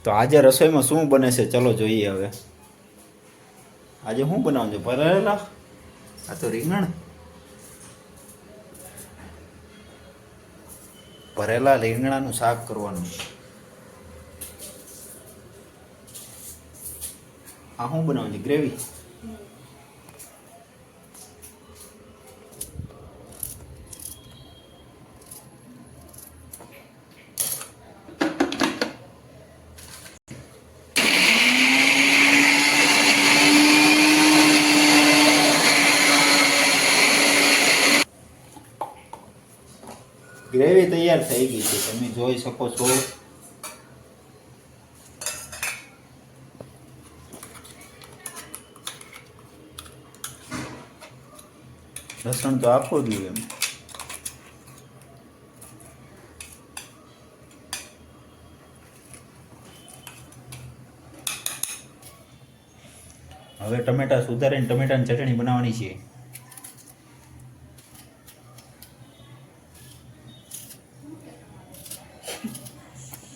તો આજે રસોઈમાં શું બને છે ચલો જોઈએ હવે. આજે શું બનાવવું છે? ભરેલા? આ તો રીંગણ. ભરેલા રીંગણાનું શાક કરવાનું. આ શું બનાવવું છે? ગ્રેવી. ગ્રેવી તૈયાર થઈ ગઈ છે, તમે જોઈ શકો છો. લસણ તો આખો જોઈએ એમ. હવે ટમેટા સુધારીને ટમેટાની ચટણી બનાવવાની છે.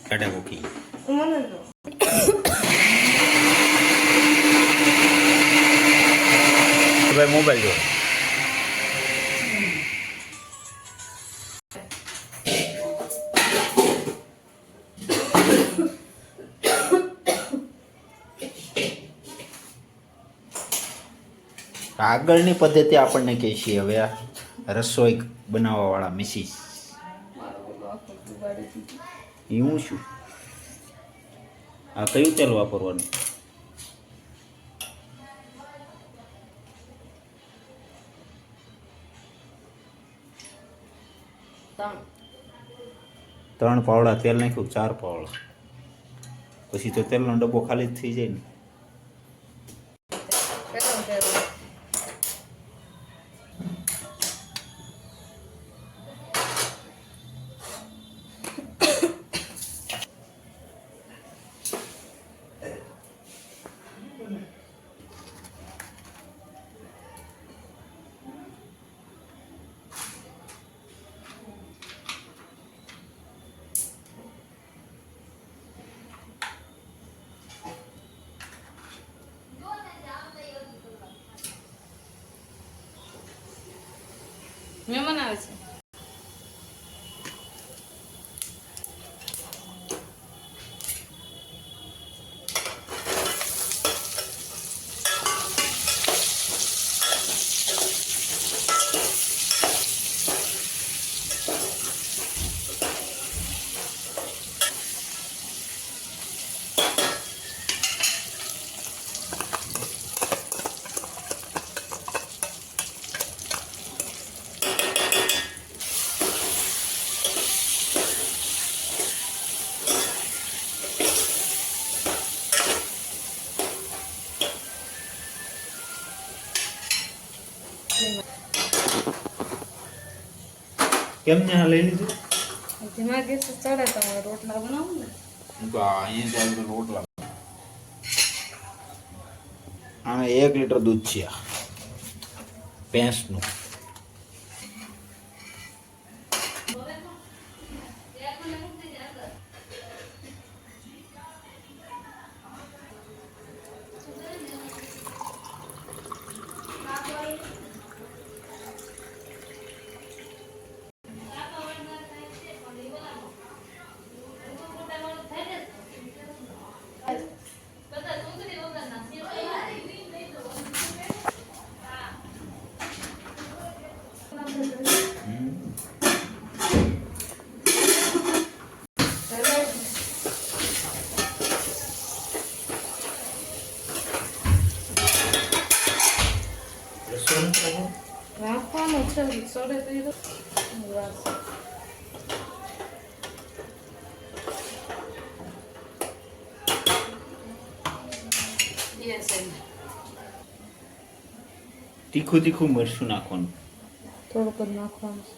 કાઢા મૂકી ભાઈ મોબાઈલ જો. આગળની પદ્ધતિ આપણને કહે છે હવે આ રસોઈ બનાવવા વાળા મિસિસ. એવું શું? આ કયું તેલ વાપરવાનું? ત્રણ પાવડા તેલ નાખ્યું, 4 પાવડા. પછી તો તેલનો ડબ્બો ખાલી જ થઈ જાય ને. મહેમાન આવે છે. કેમ ને લઈ લીધું? ધીમા ગેસ ચડે તો રોટલા બનાવું ને. તો અહીંયા ચાલુ રોટલા. આમાં 1 લીટર દૂધ છે ભેંસનું. રાખવાનું છે સોડે તો તીખું તીખું મરચું નાખવાનું. થોડુંક જ નાખવાનું છે.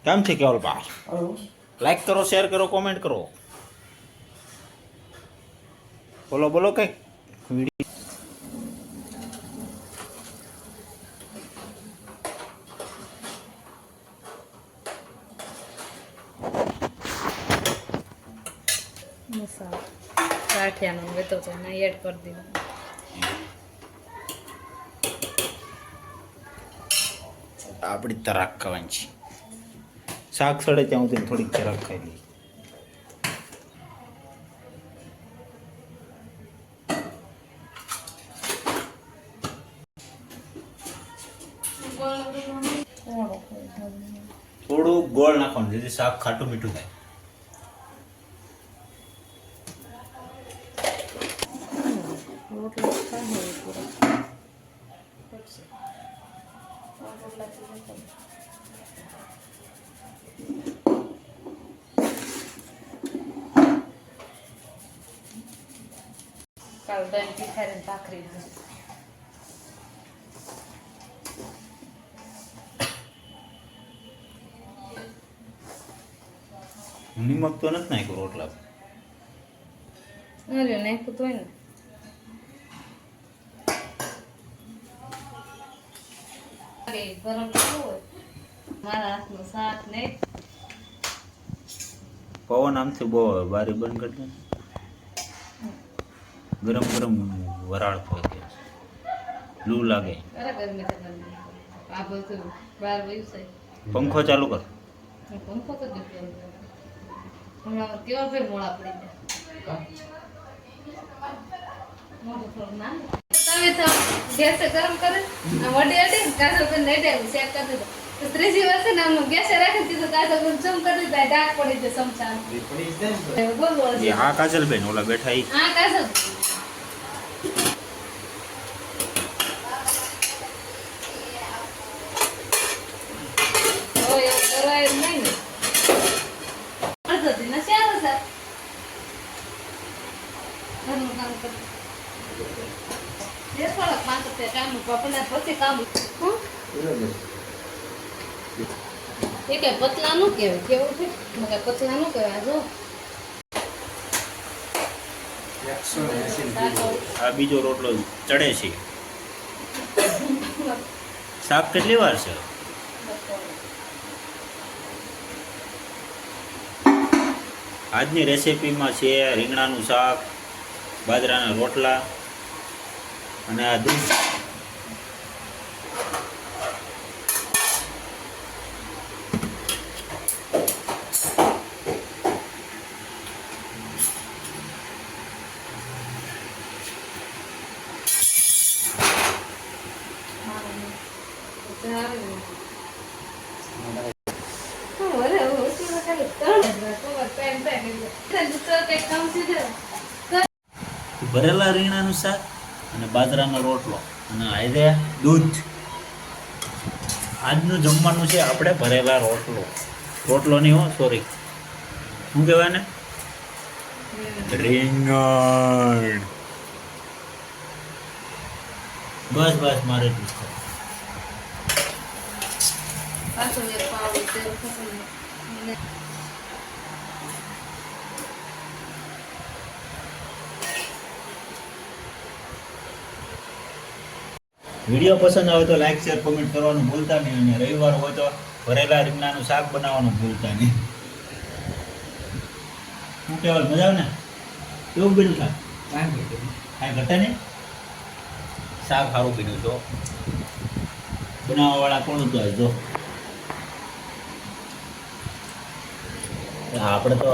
કેમ છે કેવલ બા? લાઈક કરો, શેર કરો, કોમેન્ટ કરો. બોલો બોલો કઈ શાક ગાંઠિયાનો વેતો તો ના એડ કરી દીધું. આપણી તરાક ખાવાની છે. શાક સડે ત્યાં સુધી થોડીક તરાક ખાઈ લઈએ. થોડું ગોળ નાખવાનું જેથી શાક ખાટું મીઠું થાય. રોટલા ખાય પૂરા કાલ દહીં તીખારી ભાખરી નિમક તો નથી નાખ્યું રોટલા. અરે નાખ્યું તો હોય ને ગરમ કેવું હોય મારા હાથનું શાક ને પવન આમથી બહુ આવે. બારી બંધ કરી દે. ગરમ ગરમ વરાળ થાય. લૂ લાગે. અરે ગરમી તો ગરમી આ બધું બહાર વયું છે. પંખો ચાલુ કર. પંખો તો દીકરો હમણાં કેવા ભાઈ મોડા પડી જાય મોઢું થોડું ના તમે તો ગેસ ગરમ કરે વડી અડી કાઢો તો નેડે ચેક કરી દીધો તો ત્રીજી વર્ષે ને આમ ગેસ રાખી દીધું કાઢો તો જમ કરી દીધા ડાક પડી જાય સમસા બોલ બોલ એ હા કાજલબેન ઓલા બેઠા ઈ. હા કાઢો ઓય કરાય નહીં ને અડધો દિન ચાલો સર ઘરનું કામ કર જે થોડાક પાંચ રૂપિયા કામ પપડા પછી કામ એ કઈ પતલા નું કહેવાય કેવું છે કઈ પતલા નું કહેવાય જો આ બીજો રોટલો ચડે છે. શાક કેટલી વાર છે? આજની રેસીપીમાં છે રીંગણાનું શાક, બાજરાના રોટલા અને આ દૂધ. ભરેલા રીંગણાનું શાક અને બાજરાનો રોટલો અને હારે દૂધ. આજનું જમવાનું છે આપણે ભરેલા રોટલો. રોટલો નહીં હો, સોરી, શું કહેવાય ને, રીંગણ. બસ બસ મારે એટલું જ ખાવું. પાછું એક પાવ તેલ ખસી વિડીયો પસંદ આવે તો લાઈક શેર કોમેન્ટ કરવાનું ભૂલતા નહીં અને રવિવાર હોય તો ભરેલા રીંગણાનું શાક બનાવવાનું ભૂલતા નહીં. શું કહેવાય, મજા આવે ને? કેવું બન્યું શાક? કાંઈ ઘટે નહીં. શાક સારું બન્યું તો બનાવવાવાળા કોણ હતું? જો આપણે તો